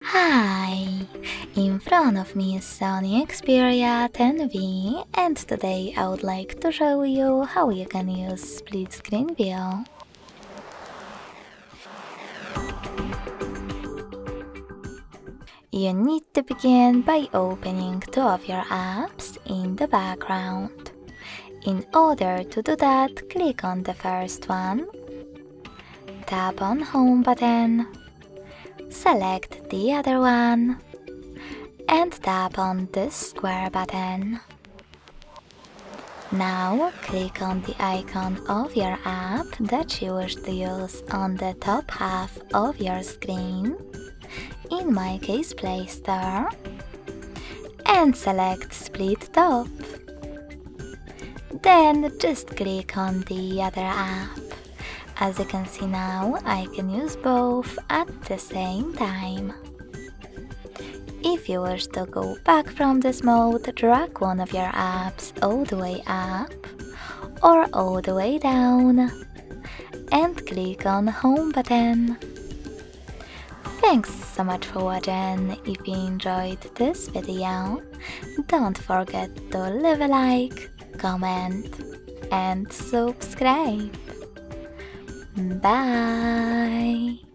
Hi! In front of me is SONY Xperia 10V, and today I would like to show you how you can use split screen view. You need to begin by opening two of your apps in the background. In order to do that, click on the first one, tap on Home button, select the other one, and tap on this square button. Now click on the icon of your app that you wish to use on the top half of your screen, in my case Play Store, and select Split Top. Then just click on the other app. As you can see now, I can use both at the same time. If you wish to go back from this mode, drag one of your apps all the way up or all the way down and click on Home button. Thanks so much for watching. If you enjoyed this video, don't forget to leave a like, comment and subscribe. Bye!